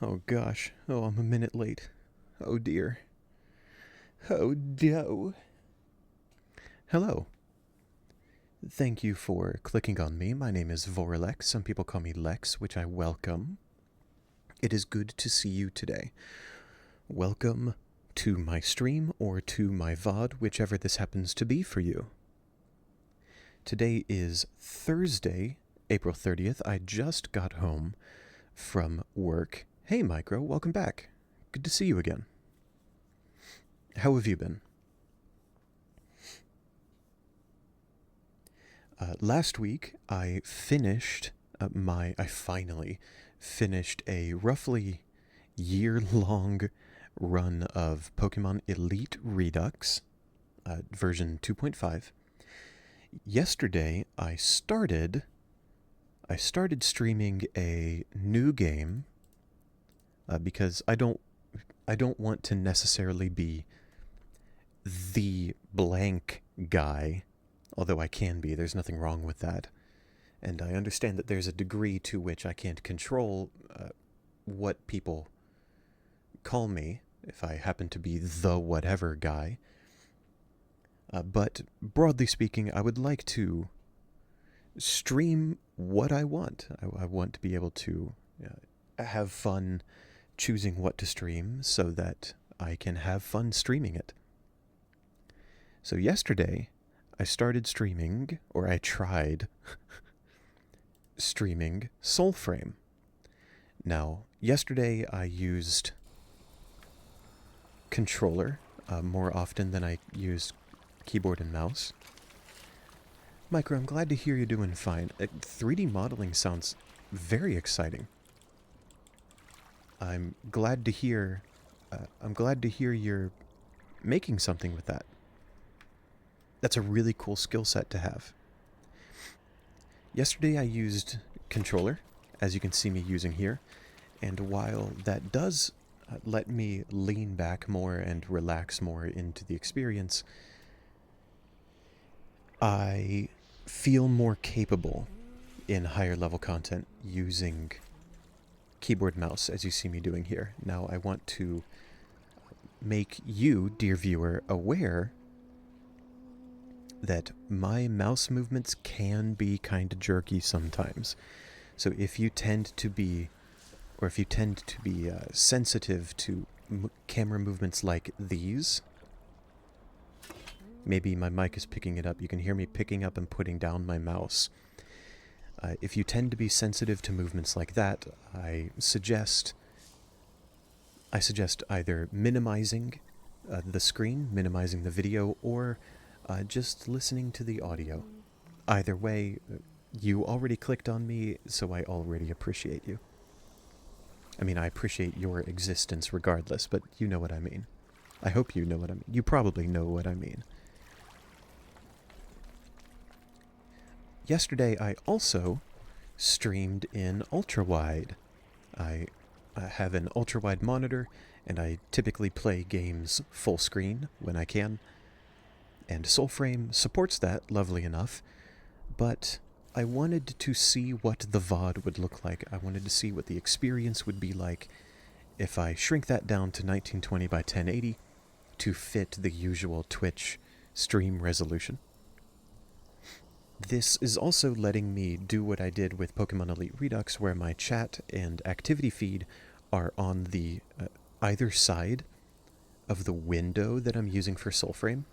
Oh gosh. Oh, I'm a minute late. Oh dear. Oh no. Hello. Thank you for clicking on me. My name is Vorlex. Some people call me Lex, which I welcome. It is good to see you today. Welcome to my stream or to my VOD, whichever this happens to be for you. Today is Thursday, April 30th. I just got home from work. Hey, Micro, welcome back. Good to see you again. How have you been? Last week, I finally finished a roughly year-long run of Pokemon Elite Redux, version 2.5. Yesterday, I started streaming a new game because I don't want to necessarily be the blank guy, although I can be. There's nothing wrong with that. And I understand that there's a degree to which I can't control what people call me if I happen to be the whatever guy. But broadly speaking, I would like to stream what I want. I want to be able to have fun choosing what to stream so that I can have fun streaming it. So yesterday, I started streaming, or I tried streaming Soulframe. Now, yesterday I used controller more often than I used keyboard and mouse. Micro, I'm glad to hear you're doing fine. 3D modeling sounds very exciting. I'm glad to hear you're making something with that. That's a really cool skill set to have. Yesterday I used controller, as you can see me using here, and while that does let me lean back more and relax more into the experience, I feel more capable in higher level content using keyboard mouse, as you see me doing here. Now I want to make you, dear viewer, aware that my mouse movements can be kind of jerky sometimes. So if you tend to be sensitive to camera movements like these, maybe my mic is picking it up. You can hear me picking up and putting down my mouse. If you tend to be sensitive to movements like that, I suggest either minimizing the screen, minimizing the video, or just listening to the audio. Either way, you already clicked on me, so I already appreciate you. I mean, I appreciate your existence regardless, but you know what I mean. I hope you know what I mean. You probably know what I mean. Yesterday, I also streamed in ultra-wide. I have an ultra-wide monitor, and I typically play games full screen when I can. And Soulframe supports that, lovely enough, but I wanted to see what the VOD would look like. I wanted to see what the experience would be like if I shrink that down to 1920 by 1080 to fit the usual Twitch stream resolution. This is also letting me do what I did with Pokemon Elite Redux, where my chat and activity feed are on the either side of the window that I'm using for Soulframe,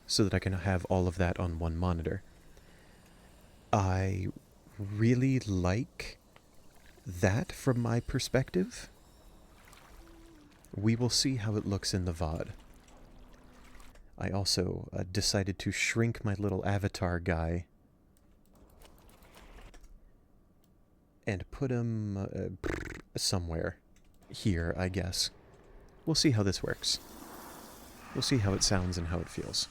so that I can have all of that on one monitor. I really like that from my perspective. We will see how it looks in the VOD. I also decided to shrink my little avatar guy and put him somewhere here, I guess. We'll see how this works. We'll see how it sounds and how it feels.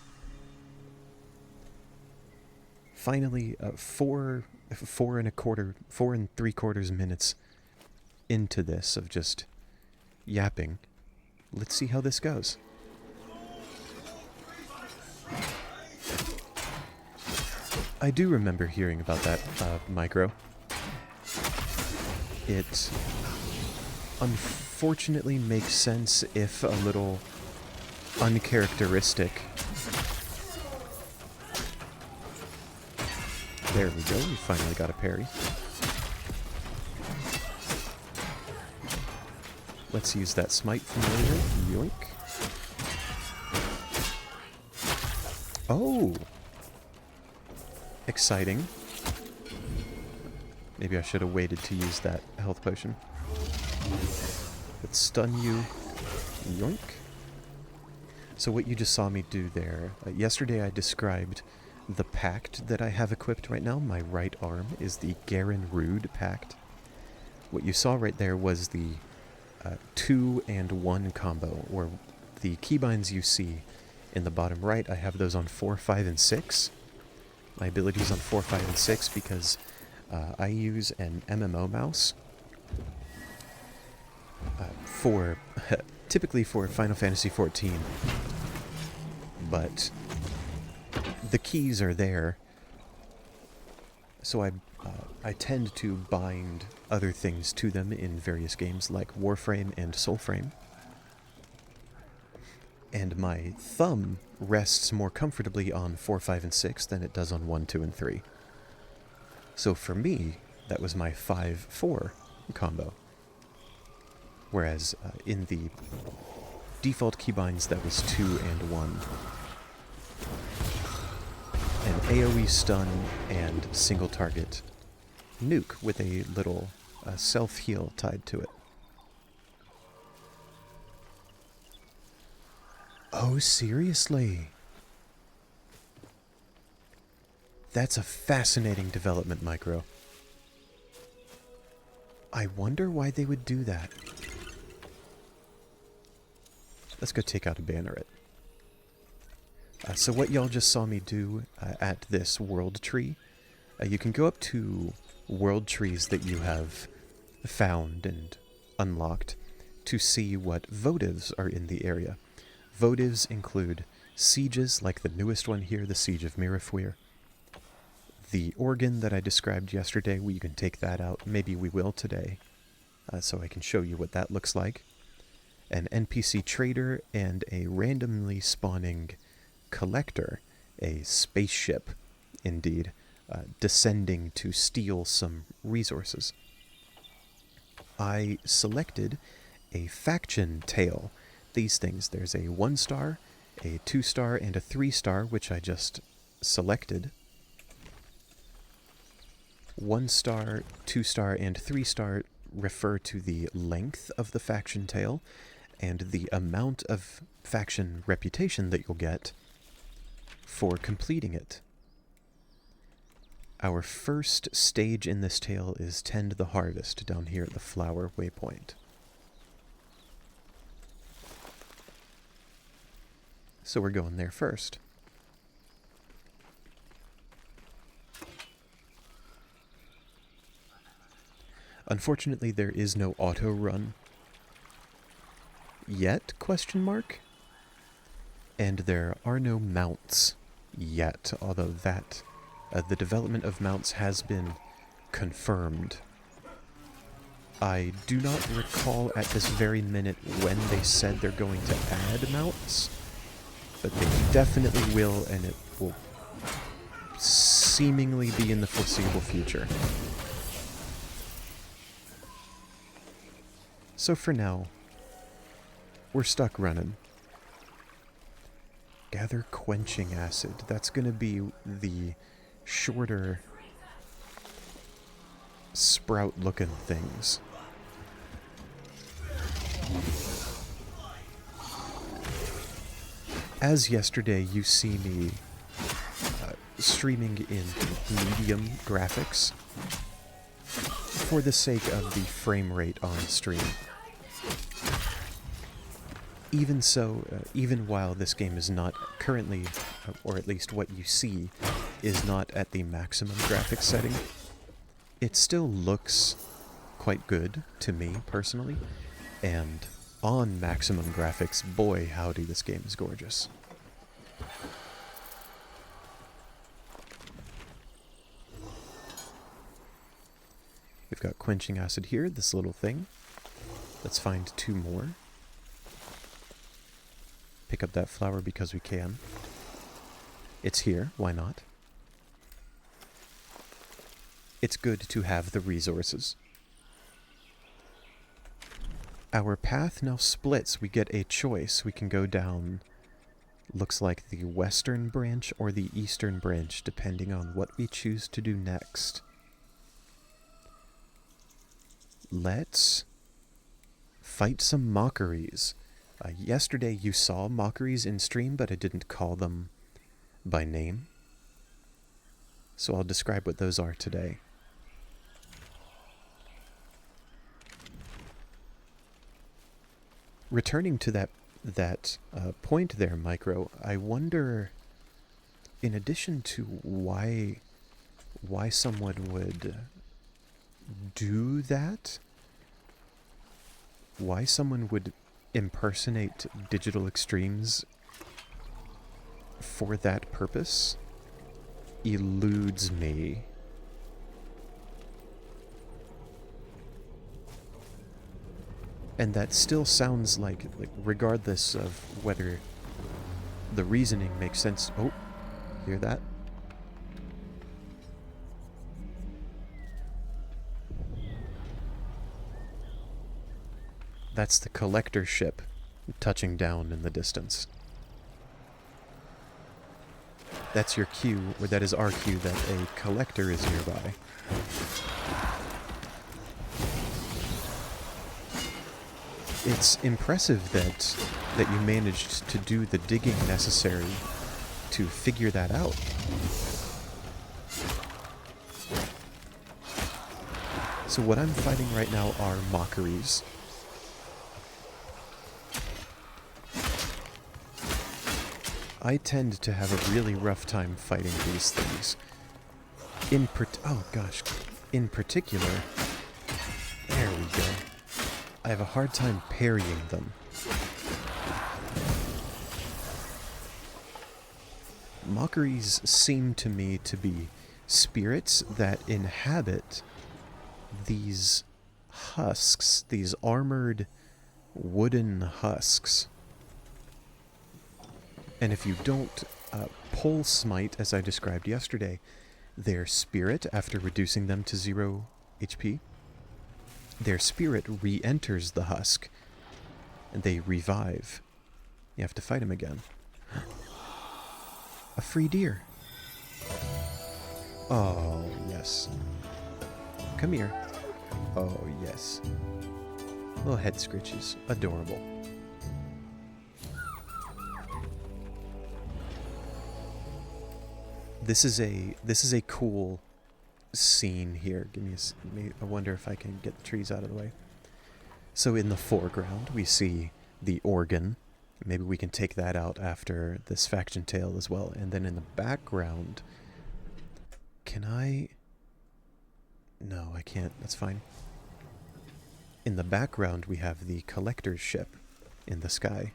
Finally, 4 and 3/4 minutes into this of just yapping. Let's see how this goes. I do remember hearing about that, Micro. unfortunately makes sense if a little uncharacteristic. There we go, we finally got a parry. Let's use that smite from earlier. Yoink. Oh! Exciting. Maybe I should have waited to use that health potion. Let's stun you. Yoink. So what you just saw me do there, yesterday I described the pact that I have equipped right now. My right arm is the Garen Rude pact. What you saw right there was the 2 and 1 combo, or the keybinds you see in the bottom right. I have those on 4, 5, and 6. My abilities on 4, 5, and 6 because I use an MMO mouse for typically for Final Fantasy XIV, but the keys are there, so I tend to bind other things to them in various games like Warframe and Soulframe. And my thumb rests more comfortably on 4, 5, and 6 than it does on 1, 2, and 3. So for me, that was my 5-4 combo. Whereas in the default keybinds, that was 2 and 1. An AoE stun and single target nuke with a little self-heal tied to it. Oh, seriously? That's a fascinating development, Micro. I wonder why they would do that. Let's go take out a banneret. So what y'all just saw me do at this world tree, you can go up to world trees that you have found and unlocked to see what votives are in the area. Votives include sieges, like the newest one here, the Siege of Mirifuir. The organ that I described yesterday, you can take that out. Maybe we will today, so I can show you what that looks like. An NPC trader and a randomly spawning collector, a spaceship, indeed, descending to steal some resources. I selected a faction tail. These things, there's a 1-star, a 2-star, and a 3-star, which I just selected. 1-star, 2-star, and 3-star refer to the length of the faction tail and the amount of faction reputation that you'll get for completing it. Our first stage in this tale is Tend the Harvest down here at the Flower Waypoint. So we're going there first. Unfortunately, there is no auto run yet, question mark. And there are no mounts yet, although that the development of mounts has been confirmed. I do not recall at this very minute when they said they're going to add mounts, but they definitely will, and it will seemingly be in the foreseeable future. So for now, we're stuck running. Gather Quenching Acid. That's going to be the shorter sprout-looking things. As yesterday, you see me streaming in medium graphics for the sake of the frame rate on stream. Even so, even while this game is not currently, or at least what you see, is not at the maximum graphics setting, it still looks quite good to me, personally, and on maximum graphics, boy howdy, this game is gorgeous. We've got Quenching Acid here, this little thing. Let's find 2 more. Pick up that flower because we can. It's here, why not? It's good to have the resources. Our path now splits. We get a choice. We can go down, looks like the western branch or the eastern branch, depending on what we choose to do next. Let's fight some mockeries. Yesterday you saw mockeries in stream, but I didn't call them by name. So I'll describe what those are today. Returning to that point there, Micro, I wonder, in addition to why someone would do that, why someone would impersonate digital extremes for that purpose eludes me. And that still sounds like regardless of whether the reasoning makes sense. Oh, hear that? That's the collector ship touching down in the distance. That's your cue, or that is our cue that a collector is nearby. It's impressive that you managed to do the digging necessary to figure that out. So what I'm fighting right now are mockeries. I tend to have a really rough time fighting these things. In particular, there we go. I have a hard time parrying them. Mockeries seem to me to be spirits that inhabit these husks, these armored wooden husks. And if you don't pull smite, as I described yesterday, their spirit, after reducing them to 0 HP, their spirit re-enters the husk, and they revive. You have to fight him again. A free deer. Oh, yes. Come here. Oh, yes. Little head scritches. Adorable. This is a cool scene here. I wonder if I can get the trees out of the way. So in the foreground we see the organ. Maybe we can take that out after this faction tale as well. And then in the background, can I? No, I can't. That's fine. In the background we have the collector's ship in the sky.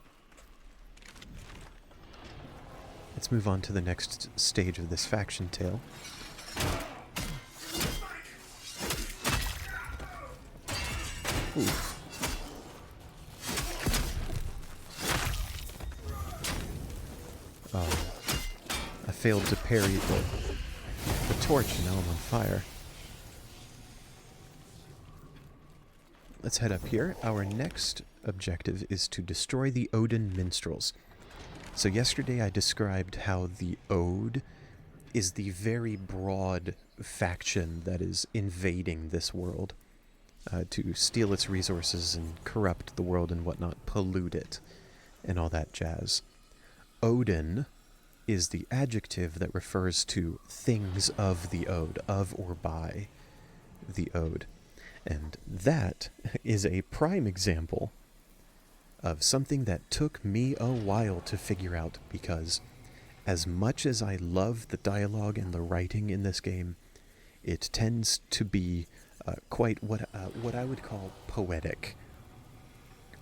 Let's move on to the next stage of this faction tale. Oof. Oh. I failed to parry the torch, and now I'm on fire. Let's head up here. Our next objective is to destroy the Odin minstrels. So yesterday I described how the Ode is the very broad faction that is invading this world to steal its resources and corrupt the world and whatnot, pollute it, and all that jazz. Odin is the adjective that refers to things of the Ode, of or by the Ode. And that is a prime example of something that took me a while to figure out, because as much as I love the dialogue and the writing in this game, it tends to be quite what I would call poetic.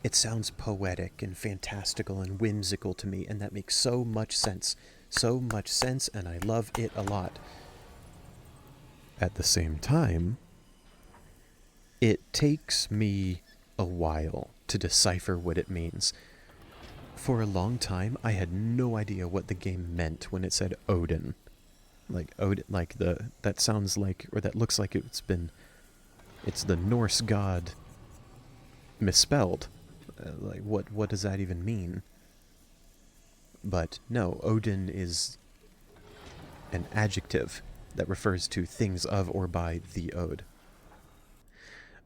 It sounds poetic and fantastical and whimsical to me, and that makes so much sense. So much sense, and I love it a lot. At the same time, it takes me a while to decipher what it means. For a long time, I had no idea what the game meant when it said Odin. Like Odin, like that sounds like, or that looks like it's the Norse god misspelled. Like what does that even mean? But no, Odin is an adjective that refers to things of or by the Ode.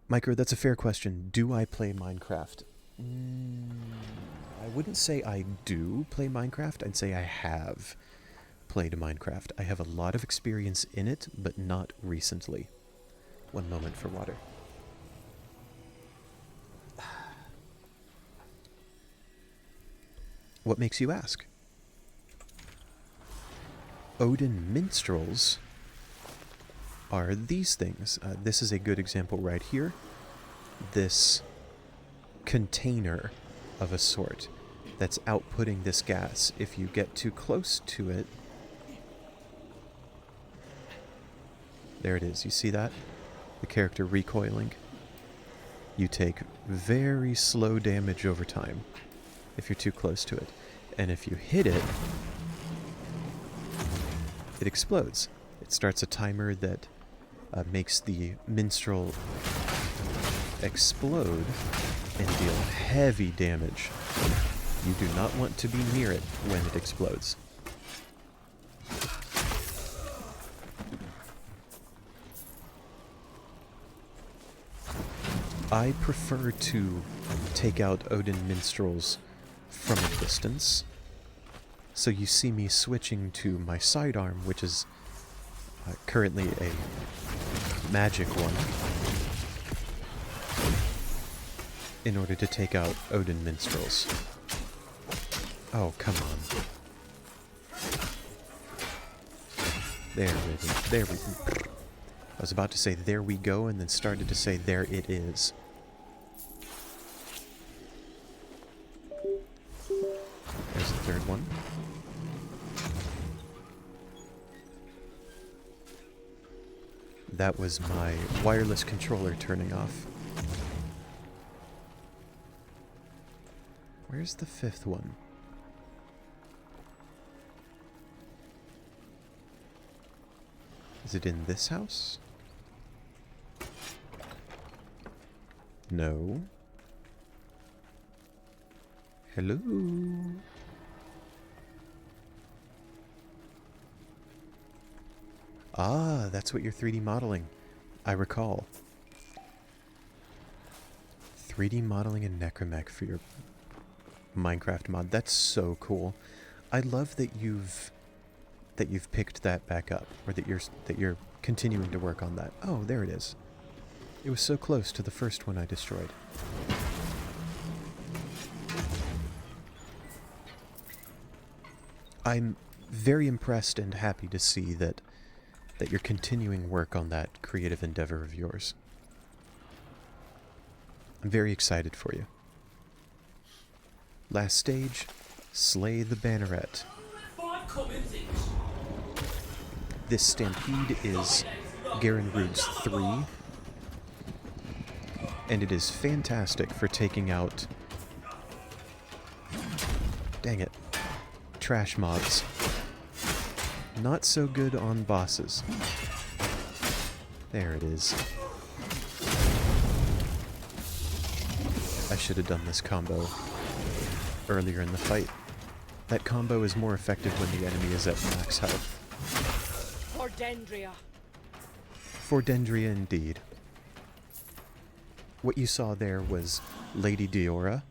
Micro, that's a fair question. Do I play Minecraft? I wouldn't say I do play Minecraft. I'd say I have played Minecraft. I have a lot of experience in it, but not recently. One moment for water. What makes you ask? Odin minstrels are these things. This is a good example right here. This container of a sort that's outputting this gas. If you get too close to it, there it is. You see that? The character recoiling. You take very slow damage over time if you're too close to it. And if you hit it, it explodes. It starts a timer that makes the minstrel explode and deal heavy damage. You do not want to be near it when it explodes. I prefer to take out Odin minstrels from a distance. So you see me switching to my sidearm, which is currently a magic one, in order to take out Odin minstrels. Oh, come on. There we go. I was about to say there we go and then started to say there it is. There's the third one. That was my wireless controller turning off. Where's the fifth one? Is it in this house? No. Hello? Ah, that's what you're 3D modeling. I recall. 3D modeling in Necromech for your Minecraft mod. That's so cool. I love that you've picked that back up, or that you're continuing to work on that. Oh, there it is. It was so close to the first one I destroyed. I'm very impressed and happy to see that you're continuing work on that creative endeavor of yours. I'm very excited for you. Last stage, slay the banneret. This stampede is Garen Rude's 3, and it is fantastic for taking out, dang it, trash mobs. Not so good on bosses. There it is. I should have done this combo earlier in the fight. That combo is more effective when the enemy is at max health. For Dendria. For Dendria, indeed. What you saw there was Lady Diora,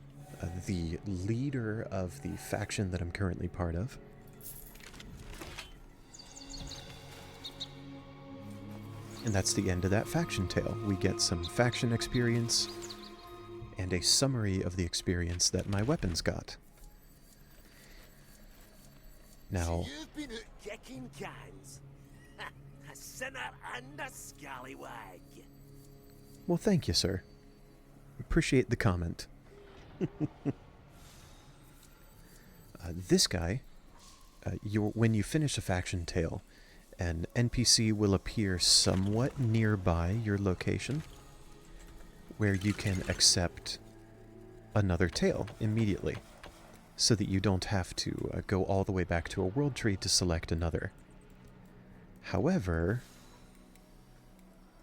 the leader of the faction that I'm currently part of. And that's the end of that faction tale. We get some faction experience and a summary of the experience that my weapons got. Now, You've been out kicking cans. A sinner and a scallywag. well, thank you, sir. Appreciate the comment. This guy, when you finish a faction tale, an NPC will appear somewhat nearby your location. where you can accept another tale immediately, so that you don't have to go all the way back to a world tree to select another. However,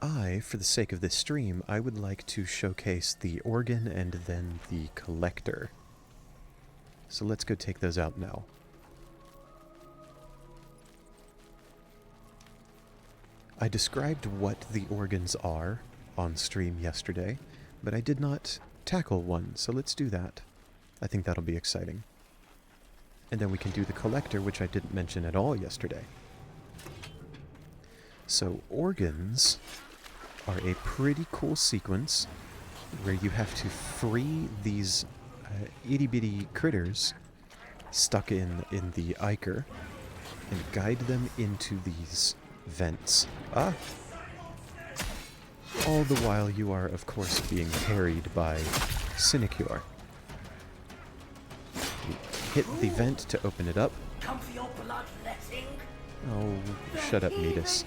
for the sake of this stream, I would like to showcase the organ and then the collector. So let's go take those out now. I described what the organs are on stream yesterday, but I did not tackle one, so let's do that. I think that'll be exciting. And then we can do the collector, which I didn't mention at all yesterday. So organs are a pretty cool sequence where you have to free these itty-bitty critters stuck in the Ichor and guide them into these vents. All the while you are, of course, being harried by Sinecure. You hit the vent to open it up. Come for your bloodletting. Oh, shut up, Metis.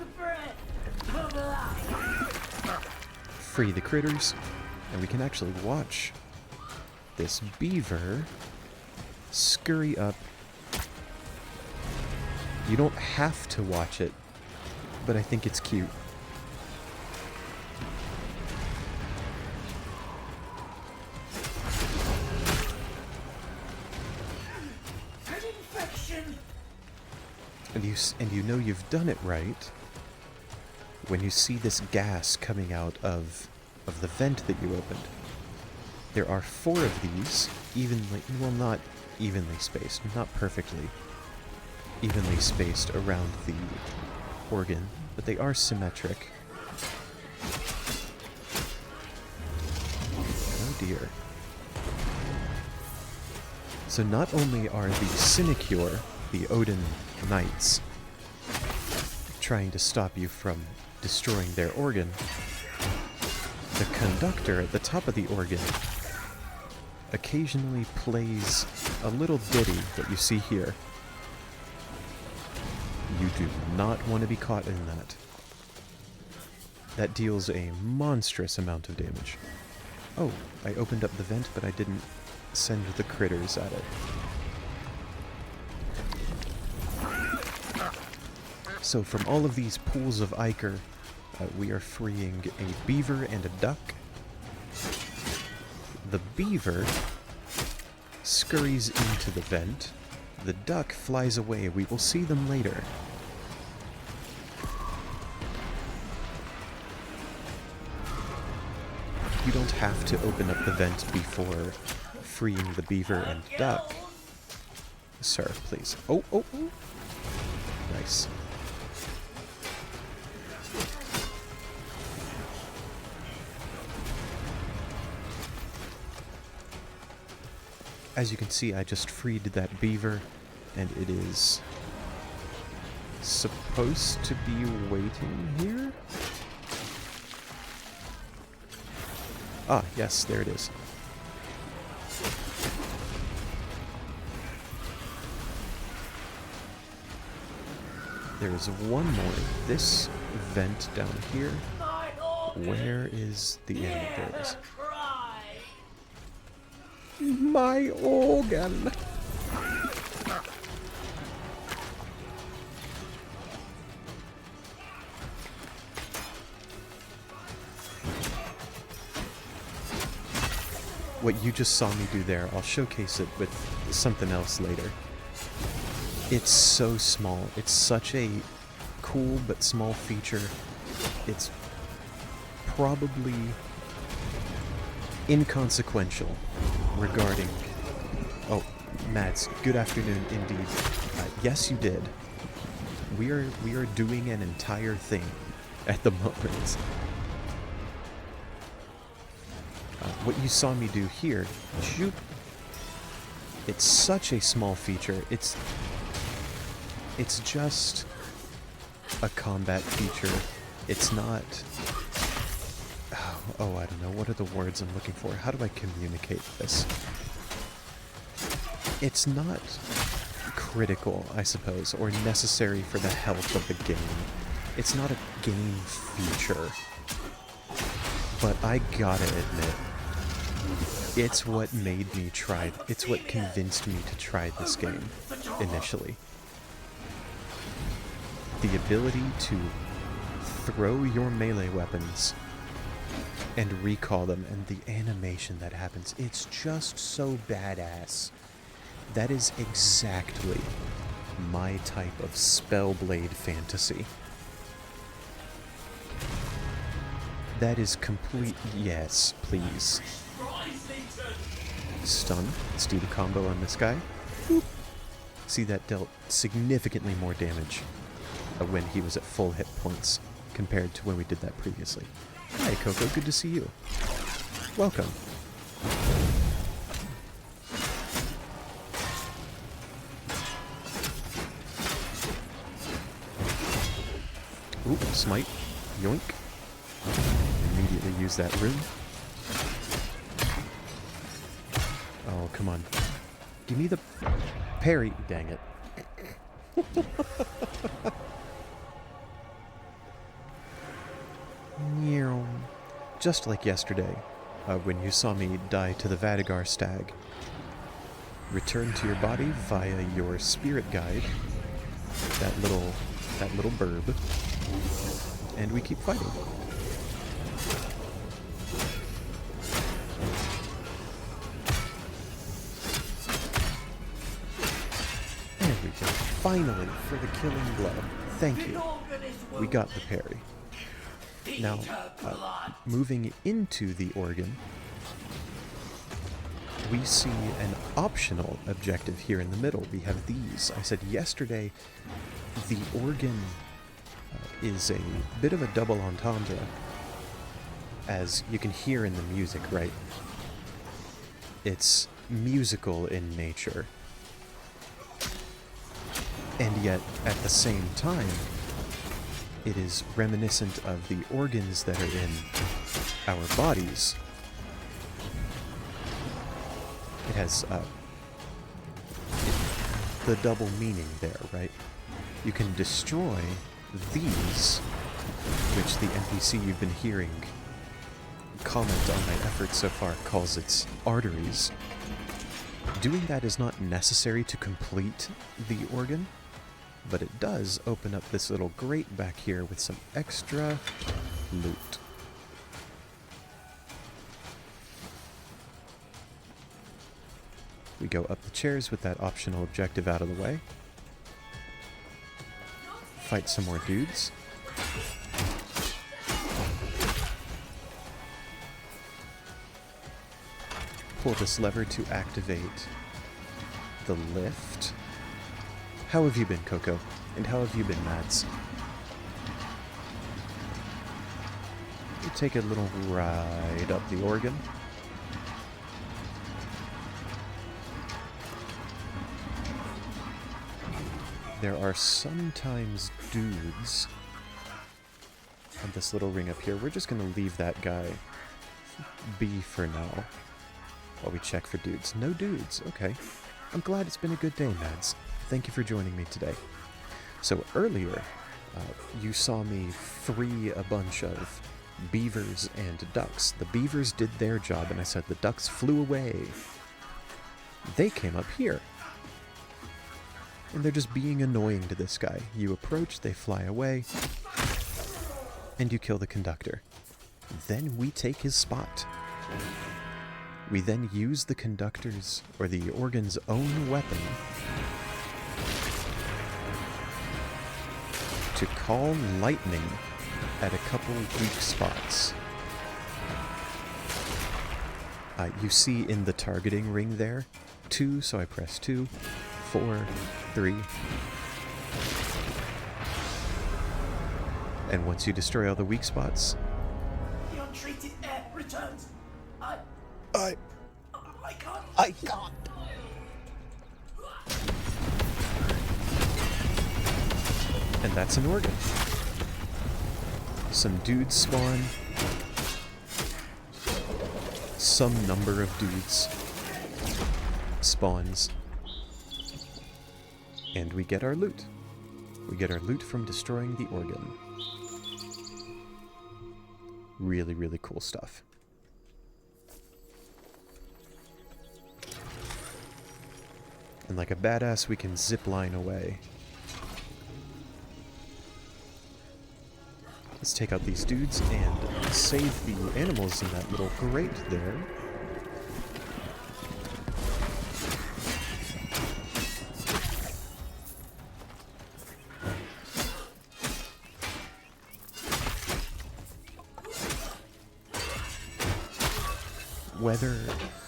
Free the critters, and we can actually watch this beaver scurry up. You don't have to watch it, but I think it's cute. An infection. And you know you've done it right when you see this gas coming out of the vent that you opened. There are 4 of these, evenly, well, not evenly spaced, not perfectly evenly spaced around the organ, but they are symmetric. Oh dear. So not only are the Sinecure, the Odin Knights, trying to stop you from destroying their organ, the conductor at the top of the organ occasionally plays a little ditty that you see here. You do not want to be caught in that. That deals a monstrous amount of damage. Oh, I opened up the vent, but I didn't send the critters at it. So from all of these pools of Ichor, we are freeing a beaver and a duck. The beaver scurries into the vent. The duck flies away. We will see them later. You don't have to open up the vent before freeing the beaver and duck. Sir, please. Oh, oh, oh. Nice. As you can see, I just freed that beaver, and it is supposed to be waiting here? Ah, yes, there it is. There is one more. This vent down here. Where is the enemy? There it is. My organ! What you just saw me do there, I'll showcase it with something else later. It's so small. It's such a cool but small feature. It's probably inconsequential regarding... Oh, Mads, good afternoon indeed. Yes, you did. We are doing an entire thing at the moment. What you saw me do here, shoot. It's such a small feature. It's just a combat feature. It's not... Oh, I don't know. What are the words I'm looking for? How do I communicate this? It's not critical, I suppose, or necessary for the health of the game. It's not a game feature. But I gotta admit, it's what made me try, it's what convinced me to try this game initially. The ability to throw your melee weapons and recall them, and the animation that happens, it's just so badass. That is exactly my type of Spellblade fantasy. That is complete. Yes, please. Stun. Let's do the combo on this guy. Boop. See, that dealt significantly more damage when he was at full hit points compared to when we did that previously. Hi, Coco. Good to see you. Welcome. Oop, smite. Yoink. Immediately use that rune. Oh, come on. Give me the parry. Dang it. Just like yesterday, when you saw me die to the Vadigar stag. Return to your body via your spirit guide, that little burb, and we keep fighting. There we go. Finally, for the killing blow. Thank you. We got the parry. Now, moving into the organ, we see an optional objective here in the middle. We have these. I said yesterday, the organ is a bit of a double entendre, as you can hear in the music, right? It's musical in nature. And yet, at the same time, it is reminiscent of the organs that are in our bodies. It has the double meaning there, right? You can destroy these, which the NPC you've been hearing comment on my efforts so far calls its arteries. Doing that is not necessary to complete the organ, but it does open up this little grate back here with some extra loot. We go up the chairs with that optional objective out of the way. Fight some more dudes. Pull this lever to activate the lift. How have you been, Coco? And how have you been, Mads? We take a little ride up the organ. There are sometimes dudes on this little ring up here. We're just going to leave that guy be for now while we check for dudes. No dudes. Okay. I'm glad it's been a good day, Mads. Thank you for joining me today. So earlier, you saw me free a bunch of beavers and ducks. The beavers did their job, and I said the ducks flew away. They came up here. And they're just being annoying to this guy. You approach, they fly away, and you kill the conductor. Then we take his spot. We then use the conductor's, or the organ's own weapon, to call lightning at a couple weak spots. You see in the targeting ring there, 2, so I press 2, 4, 3. And once you destroy all the weak spots, The untreated air returns. I can't. And that's an organ. Some dudes spawn. Some number of dudes spawns. And we get our loot. We get our loot from destroying the organ. Really, really cool stuff. And like a badass, we can zip line away. Let's take out these dudes and save the animals in that little grate there.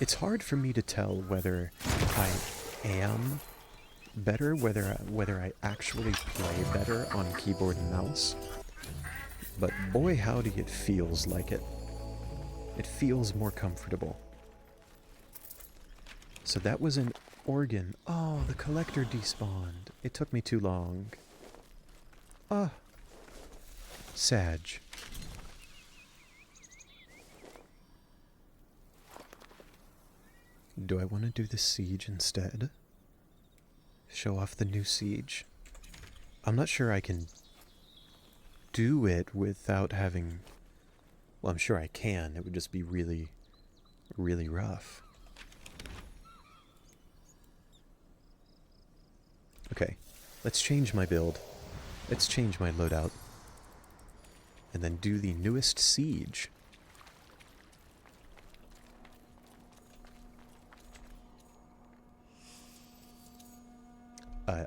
It's hard for me to tell whether I am better, whether I actually play better on keyboard and mouse. But boy howdy, it feels like it. It feels more comfortable. So that was an organ. Oh, the collector despawned. It took me too long. Ah. Sag. Do I want to do the siege instead? Show off the new siege? I'm not sure I can do it without having... Well, I'm sure I can. It would just be really, really rough. Okay, let's change my build. Let's change my loadout. And then do the newest siege.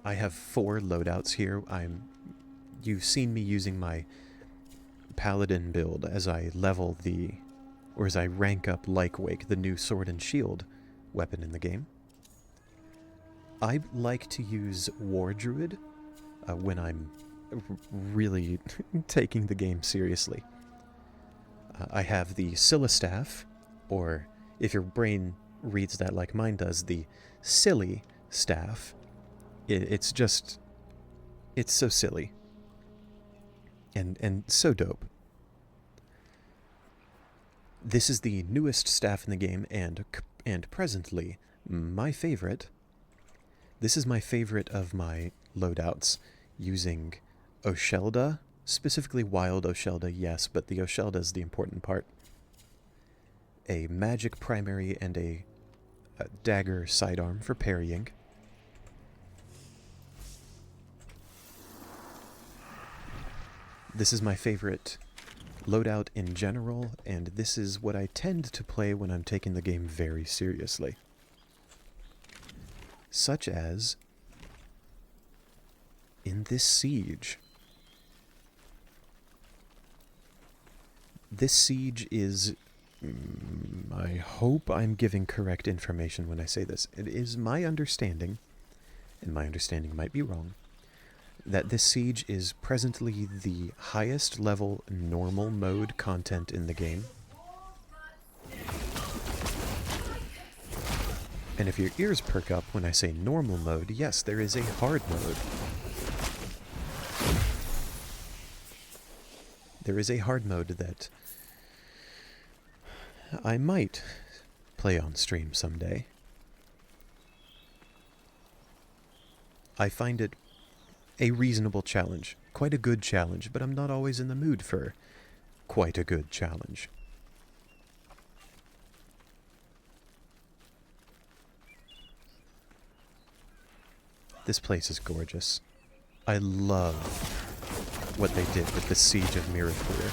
I have 4 loadouts here. You've seen me using my paladin build as I level or as I rank up Lycwake, the new sword and shield weapon in the game. I like to use War Druid when I'm really taking the game seriously. I have the Scylla Staff, or if your brain reads that like mine does, the Silly Staff. It's so silly. And so dope. This is the newest staff in the game, and presently my favorite. This is my favorite of my loadouts, using Oshelda, specifically Wild Oshelda, yes, but the Oshelda is the important part. A magic primary and a dagger sidearm for parrying. This is my favorite loadout in general, and this is what I tend to play when I'm taking the game very seriously. Such as in this siege. This siege is... I hope I'm giving correct information when I say this. It is my understanding, and my understanding might be wrong, that this siege is presently the highest level normal mode content in the game. And if your ears perk up when I say normal mode, yes, there is a hard mode. There is a hard mode that I might play on stream someday. I find it a reasonable challenge. Quite a good challenge, but I'm not always in the mood for quite a good challenge. This place is gorgeous. I love what they did with the Siege of Mirifuir.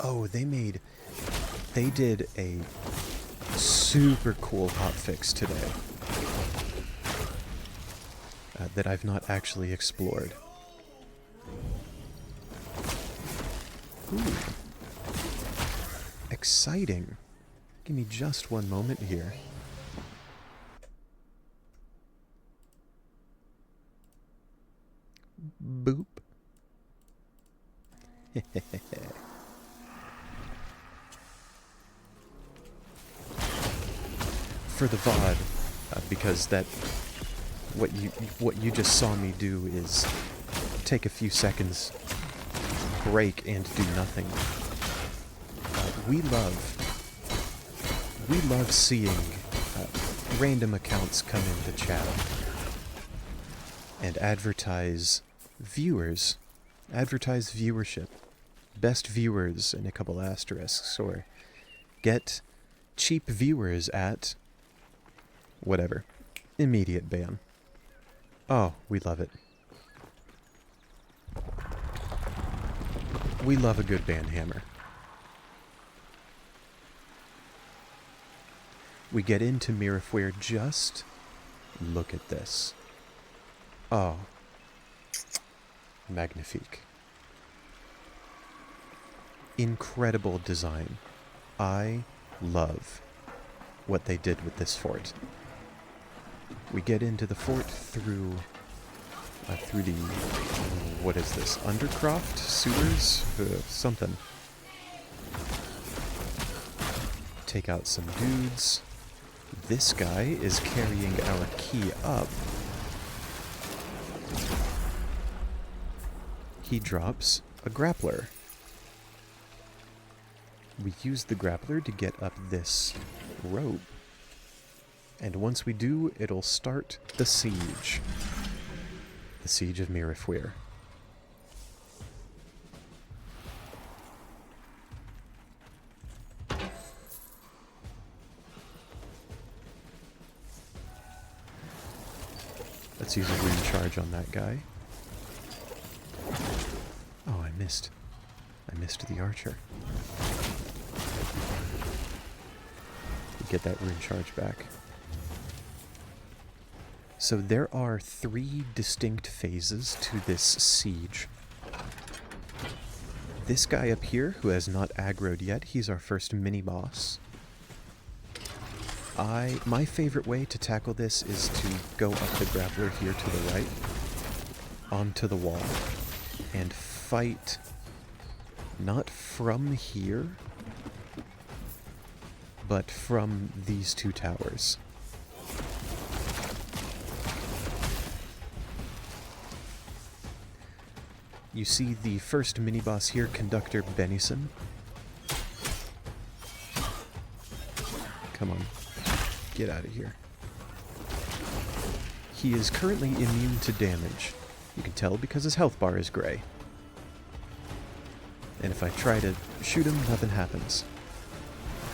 Oh, they did a super cool hotfix today that I've not actually explored. Ooh. Exciting. Give me just one moment here. Boop. For the VOD, because what you just saw me do is take a few seconds, break, and do nothing. We love seeing random accounts come into chat. and advertise viewers, advertise viewership, best viewers and a couple asterisks, or get cheap viewers at whatever. Immediate ban. Oh, we love it. We love a good ban hammer. We get into Mirifuir, just look at this. Oh. Magnifique. Incredible design. I love what they did with this fort. We get into the fort through the, what is this, undercroft? Sewers? Something. Take out some dudes. This guy is carrying our key up. He drops a grappler. We use the grappler to get up this rope. And once we do, it'll start the siege. The Siege of Mirifuir. Let's use a rune charge on that guy. Oh, I missed. I missed the archer. Get that rune charge back. So there are 3 distinct phases to this siege. This guy up here, who has not aggroed yet, he's our first mini-boss. My favorite way to tackle this is to go up the grappler here to the right, onto the wall, and fight not from here, but from these 2 towers. You see the first mini-boss here, Conductor Benison. Come on. Get out of here. He is currently immune to damage. You can tell because his health bar is gray. And if I try to shoot him, nothing happens.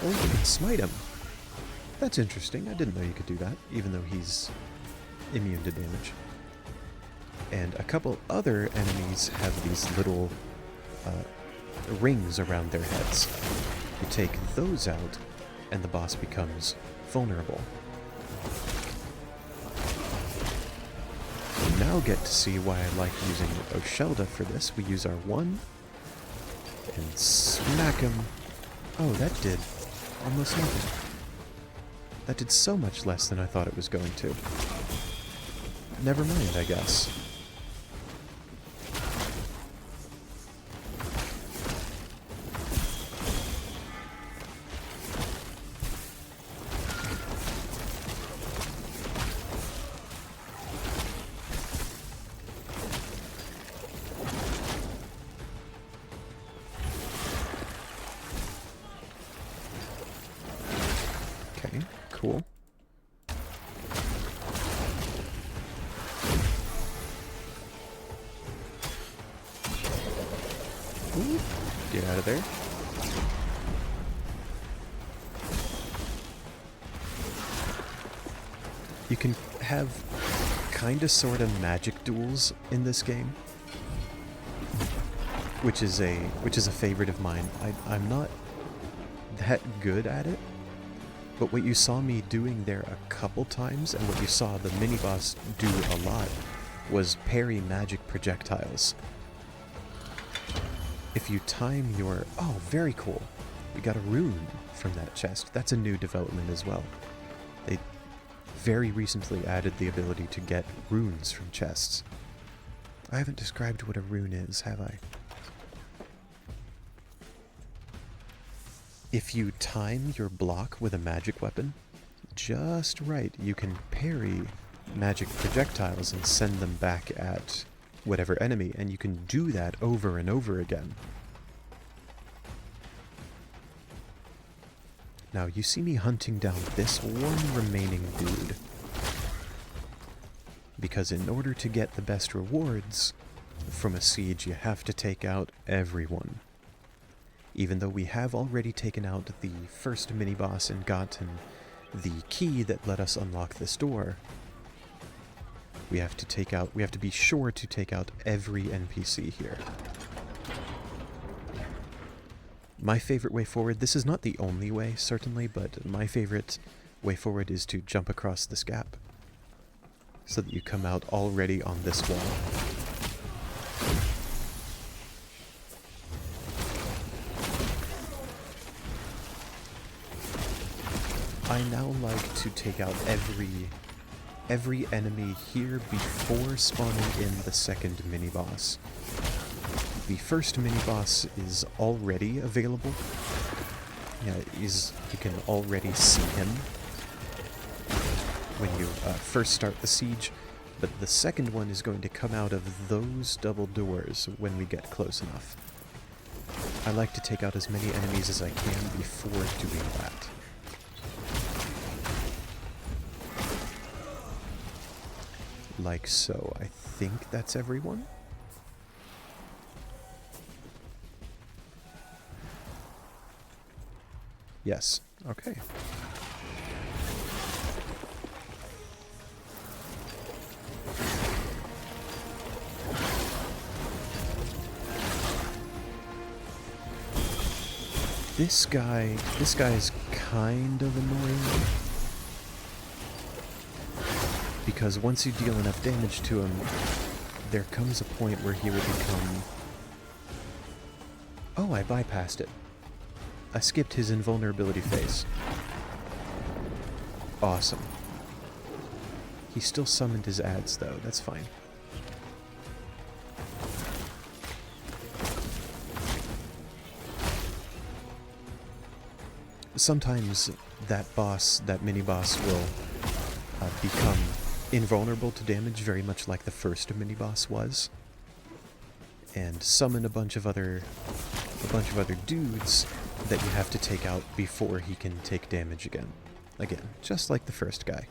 Oh, you can smite him. That's interesting. I didn't know you could do that, even though he's immune to damage. And a couple other enemies have these little rings around their heads. You take those out, and the boss becomes vulnerable. We now get to see why I like using Oshelda for this. We use our 1, and smack him. Oh, that did almost nothing. That did so much less than I thought it was going to. Never mind, I guess. Cool. Ooh, get out of there. You can have kinda sorta magic duels in this game, which is a favorite of mine. I'm not that good at it. But what you saw me doing there a couple times, and what you saw the mini-boss do a lot, was parry magic projectiles. If you time your... Oh, very cool. We got a rune from that chest. That's a new development as well. They very recently added the ability to get runes from chests. I haven't described what a rune is, have I? If you time your block with a magic weapon just right, you can parry magic projectiles and send them back at whatever enemy, and you can do that over and over again. Now, you see me hunting down this one remaining dude. Because in order to get the best rewards from a siege, you have to take out everyone. Even though we have already taken out the first mini-boss and gotten the key that let us unlock this door, we have to be sure to take out every NPC here. My favorite way forward, this is not the only way, certainly, but my favorite way forward is to jump across this gap, so that you come out already on this wall. I now like to take out every enemy here before spawning in the second mini-boss. The first mini-boss is already available. Yeah, you can already see him when you first start the siege, but the second one is going to come out of those double doors when we get close enough. I like to take out as many enemies as I can before doing that. Like so. I think that's everyone. Yes. Okay. This guy is kind of annoying. Because once you deal enough damage to him, there comes a point where he will become... Oh, I bypassed it. I skipped his invulnerability phase. Awesome. He still summoned his ads, though. That's fine. Sometimes that mini-boss will become invulnerable to damage, very much like the first mini-boss was, and summon a bunch of other dudes that you have to take out before he can take damage again. Again, just like the first guy.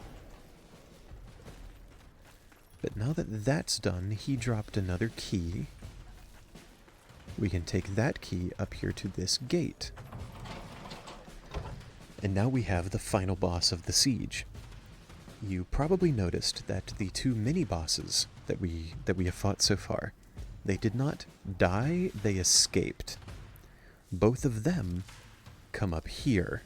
But now that that's done, he dropped another key. We can take that key up here to this gate. And now we have the final boss of the siege. You probably noticed that the two mini-bosses that we have fought so far, they did not die, they escaped. Both of them come up here.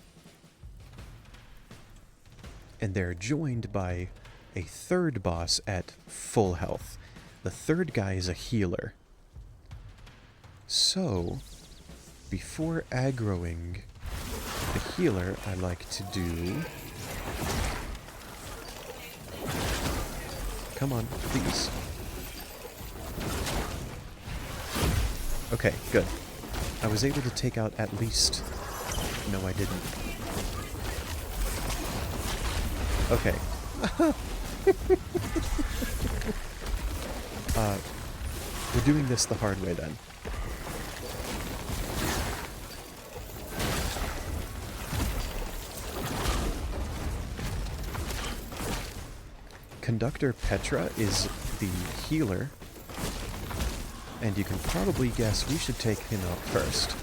And they're joined by a third boss at full health. The third guy is a healer. So, before aggroing the healer, I like to do... Come on, please. Okay, good. I was able to take out at least... No, I didn't. Okay. We're doing this the hard way then. Conductor Petra is the healer, and you can probably guess we should take him out first.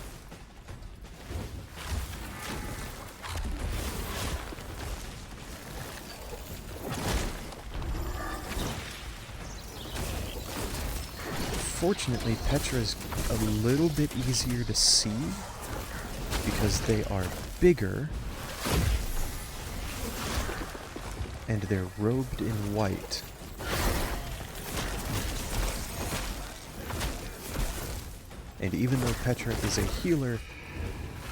Fortunately, Petra is a little bit easier to see because they are bigger and they're robed in white. And even though Petra is a healer,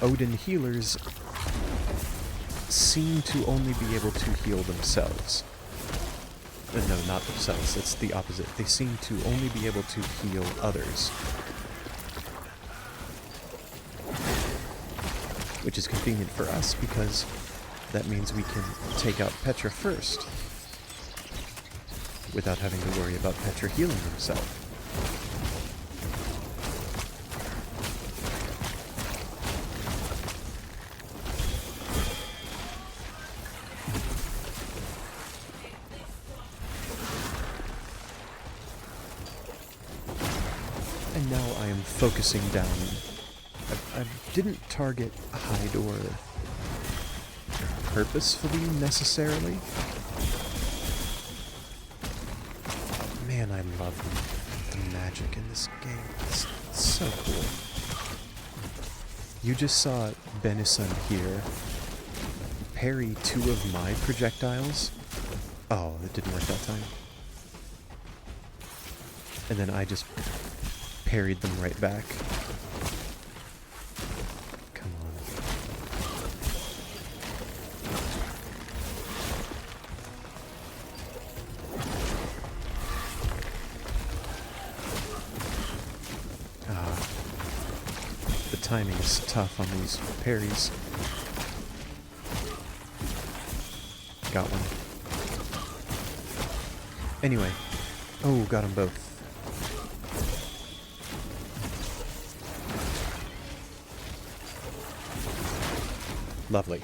Odin healers seem to only be able to heal themselves. No, not themselves. It's the opposite. They seem to only be able to heal others. Which is convenient for us because that means we can take out Petra first without having to worry about Petra healing himself. focusing down. I didn't target Hydor purposefully, necessarily. Man, I love the magic in this game. It's so cool. You just saw Benison here parry 2 of my projectiles. Oh, it didn't work that time. And then I just parried them right back. Come on. The timing is tough on these parries. Got one. Anyway. Oh, got them both. Lovely.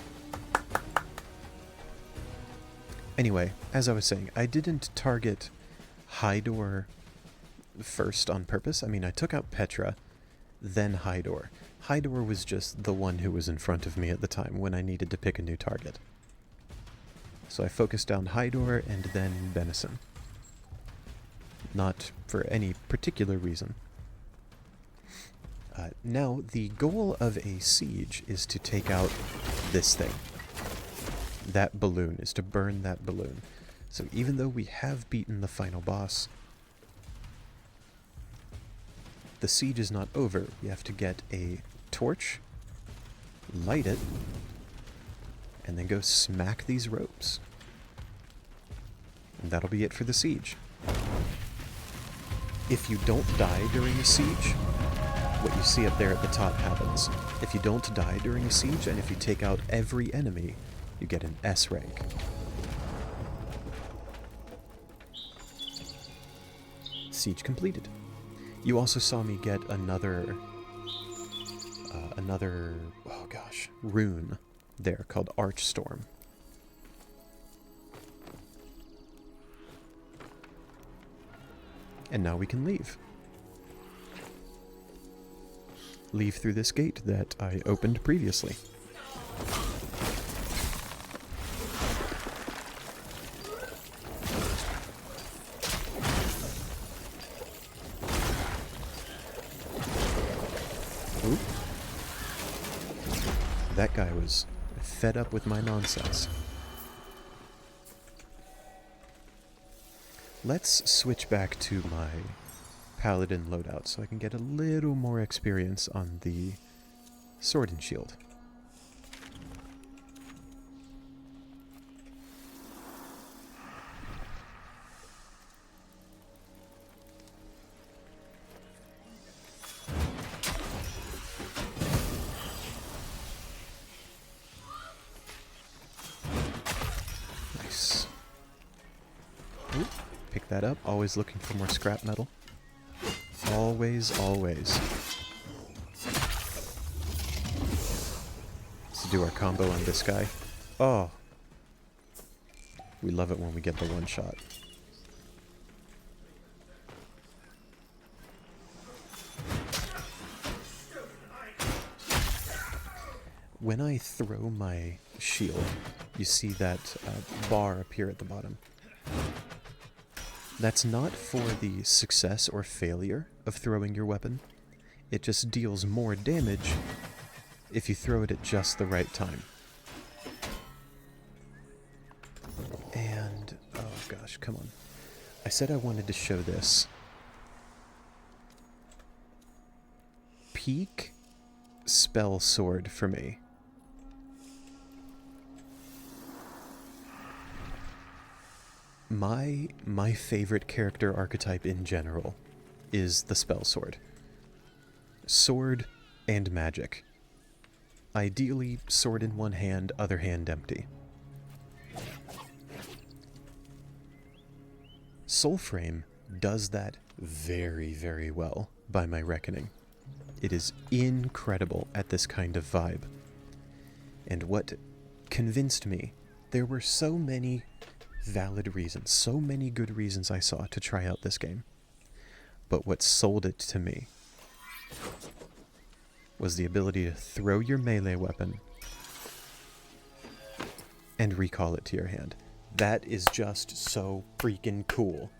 Anyway, as I was saying, I didn't target Hydor first on purpose. I mean, I took out Petra, then Hydor. Hydor was just the one who was in front of me at the time when I needed to pick a new target. So I focused down Hydor and then Benison. Not for any particular reason. Now, the goal of a siege is to take out this thing. That balloon, is to burn that balloon. So even though we have beaten the final boss, the siege is not over. We have to get a torch, light it, and then go smack these ropes. And that'll be it for the siege. If you don't die during a siege, what you see up there at the top happens. If you don't die during a siege, and if you take out every enemy, you get an S rank. Siege completed. You also saw me get another oh gosh, rune there called Archstorm. And now we can leave. Leave through this gate that I opened previously. Oop. That guy was fed up with my nonsense. Let's switch back to my paladin loadout so I can get a little more experience on the sword and shield. Nice. Ooh, pick that up. Always looking for more scrap metal. Always, always. Let's do our combo on this guy. Oh. We love it when we get the one shot. When I throw my shield, you see that bar appear at the bottom. That's not for the success or failure of throwing your weapon. It just deals more damage if you throw it at just the right time. And, oh gosh, come on. I said I wanted to show this. Peak spell sword for me. My favorite character archetype in general is the spell sword. Sword and magic. Ideally, sword in one hand, other hand empty. Soulframe does that very, very well, by my reckoning. It is incredible at this kind of vibe. And what convinced me, there were so many valid reasons, so many good reasons I saw to try out this game. But what sold it to me was the ability to throw your melee weapon and recall it to your hand. That is just so freaking cool.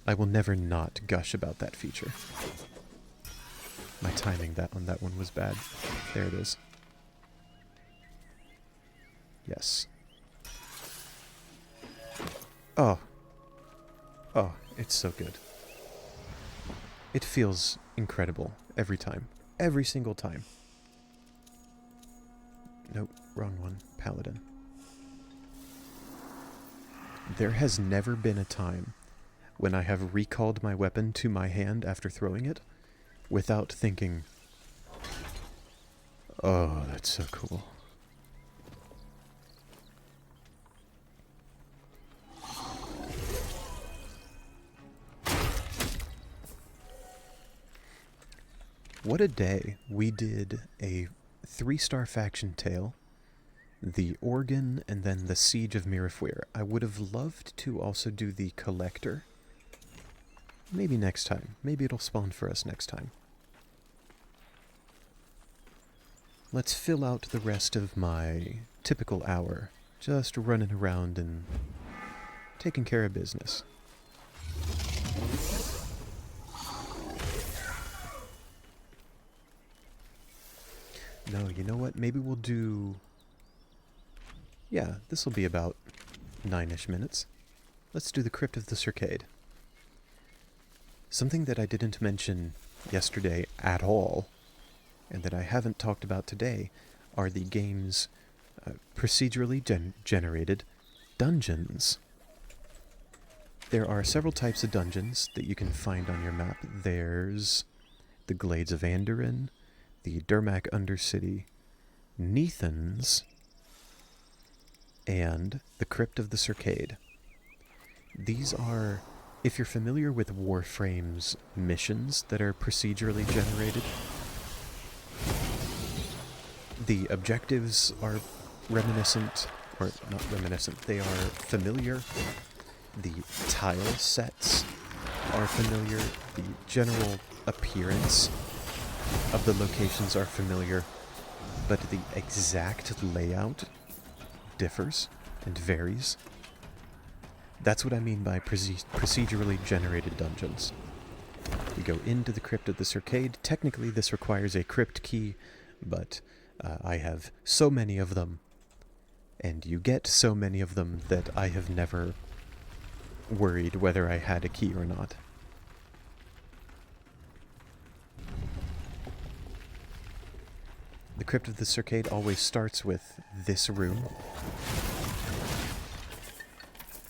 I will never not gush about that feature. My timing on that one was bad. There it is. Yes. Oh. Oh, it's so good. It feels incredible every time. Every single time. Nope, wrong one. Paladin. There has never been a time when I have recalled my weapon to my hand after throwing it without thinking, oh, that's so cool. What a day. We did a 3-star faction tale, the Organ, and then the Siege of Mirifuir. I would have loved to also do the Collector. Maybe next time. Maybe it'll spawn for us next time. Let's fill out the rest of my typical hour, just running around and taking care of business. No, you know what? Maybe we'll do... Yeah, this will be about 9-ish minutes. Let's do the Crypt of the Circade. Something that I didn't mention yesterday at all, and that I haven't talked about today, are the game's procedurally generated dungeons. There are several types of dungeons that you can find on your map. There's the Glades of Andoran, the Durmak Undercity, Neathans, and the Crypt of the Circade. These are, if you're familiar with Warframe's missions that are procedurally generated, the objectives are reminiscent, or not reminiscent, they are familiar. The tile sets are familiar. The general appearance of the locations are familiar, but the exact layout differs and varies. That's what I mean by procedurally generated dungeons. You go into the Crypt of the Circade. Technically this requires a crypt key, but I have so many of them, and you get so many of them that I have never worried whether I had a key or not. The Crypt of the Circade always starts with this room,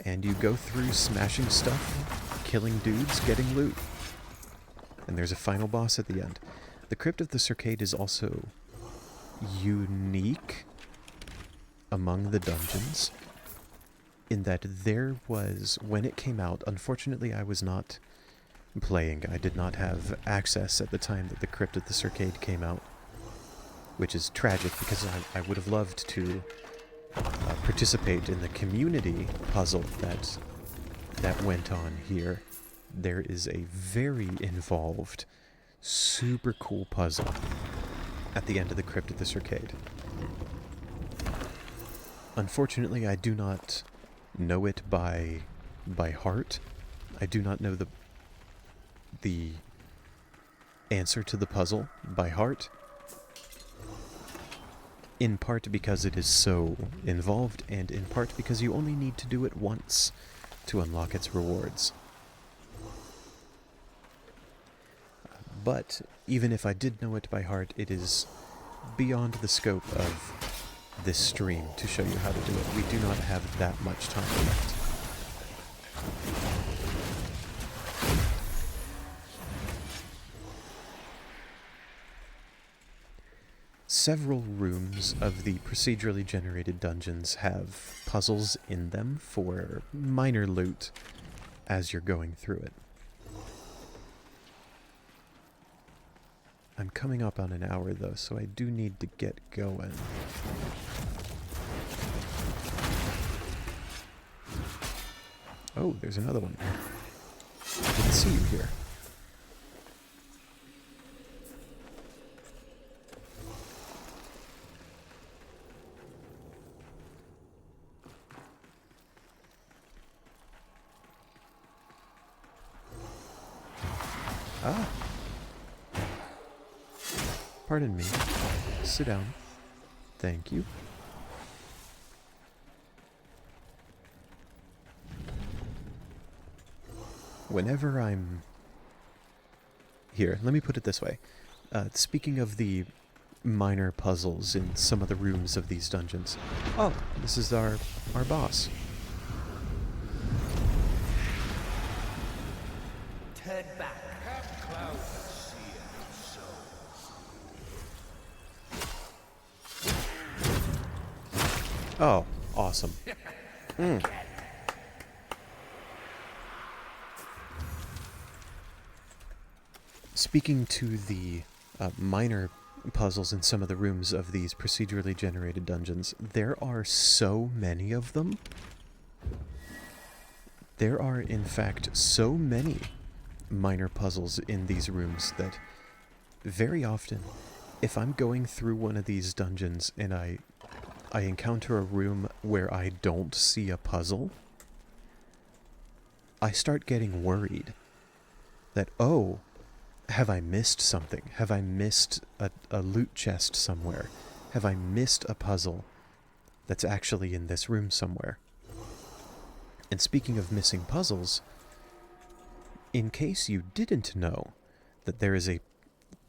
and you go through smashing stuff, killing dudes, getting loot. And there's a final boss at the end. The Crypt of the Circade is also unique among the dungeons in that there was, when it came out, unfortunately I was not playing. I did not have access at the time that the Crypt of the Circade came out, which is tragic because I would have loved to participate in the community puzzle that went on here. There is a very involved, super cool puzzle at the end of the Crypt of the Circade. Unfortunately, I do not know it by heart. I do not know the answer to the puzzle by heart. In part because it is so involved, and in part because you only need to do it once to unlock its rewards. But even if I did know it by heart, it is beyond the scope of this stream to show you how to do it. We do not have that much time left. Several rooms of the procedurally generated dungeons have puzzles in them for minor loot as you're going through it. I'm coming up on an hour though, so I do need to get going. Oh, there's another one. I didn't see you here. Ah. Pardon me. Sit down. Thank you. Whenever I'm... Here, let me put it this way. Speaking of the minor puzzles in some of the rooms of these dungeons. Oh, this is our boss. Turn back. Oh, awesome. Speaking to the minor puzzles in some of the rooms of these procedurally generated dungeons, there are so many of them. There are, in fact, so many minor puzzles in these rooms that very often, if I'm going through one of these dungeons and I encounter a room where I don't see a puzzle, I start getting worried that, oh, have I missed something? Have I missed a loot chest somewhere? Have I missed a puzzle that's actually in this room somewhere? And speaking of missing puzzles, in case you didn't know that there is a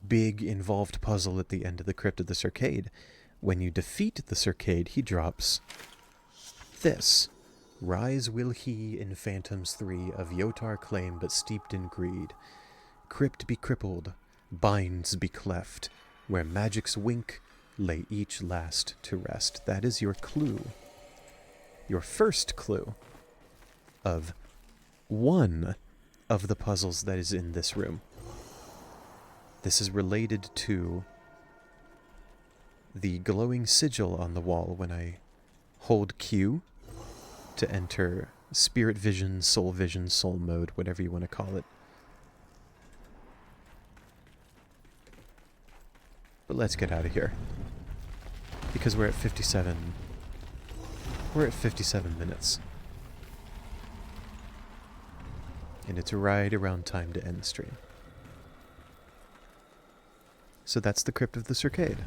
big involved puzzle at the end of the Crypt of the Circade, when you defeat the Circade, he drops this. Rise will he in Phantoms 3 of Yotar claim but steeped in greed. Crypt be crippled, binds be cleft, where magic's wink lay each last to rest. That is your clue. Your first clue of one of the puzzles that is in this room. This is related to the glowing sigil on the wall when I hold Q to enter spirit vision, soul mode, whatever you want to call it. But let's get out of here, because we're at 57. We're at 57 minutes. And it's right around time to end the stream. So that's the Crypt of the Circade.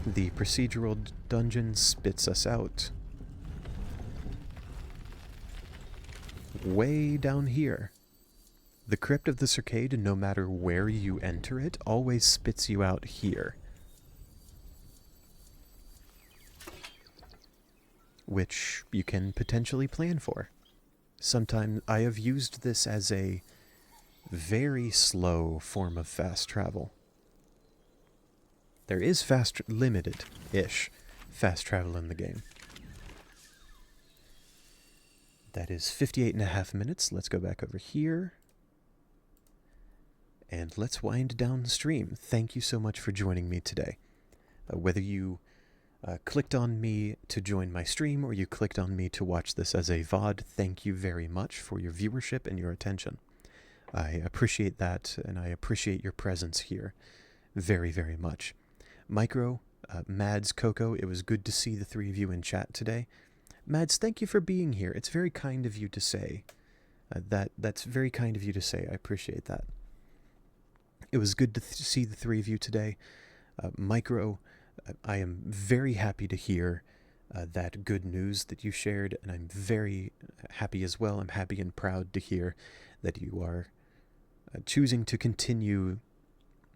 The procedural dungeon spits us out. Way down here. The Crypt of the Circade, no matter where you enter it, always spits you out here. Which you can potentially plan for. Sometimes I have used this as a very slow form of fast travel. There is limited-ish fast travel in the game. That is 58.5 minutes. Let's go back over here. And let's wind down the stream. Thank you so much for joining me today. Whether you clicked on me to join my stream or you clicked on me to watch this as a VOD, thank you very much for your viewership and your attention. I appreciate that, and I appreciate your presence here very, very much. Micro, Mads, Coco, it was good to see the three of you in chat today. Mads, thank you for being here. It's very kind of you to say. That's very kind of you to say. I appreciate that. It was good to see the three of you today. Micro, I am very happy to hear that good news that you shared, and I'm very happy as well. I'm happy and proud to hear that you are choosing to continue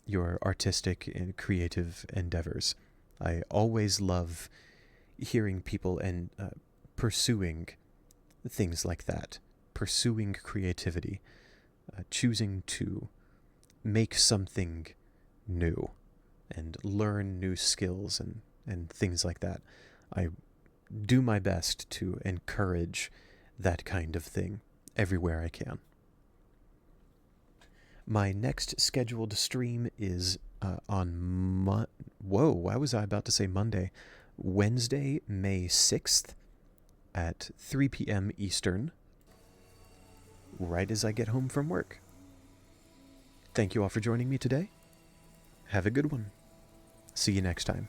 your artistic and creative endeavors. I always love hearing people and pursuing things like that, pursuing creativity, choosing to make something new and learn new skills and things like that. I do my best to encourage that kind of thing everywhere I can. My next scheduled stream is on whoa, why was I about to say Monday? Wednesday, May 6th at 3 p.m. Eastern, right as I get home from work. Thank you all for joining me today. Have a good one. See you next time.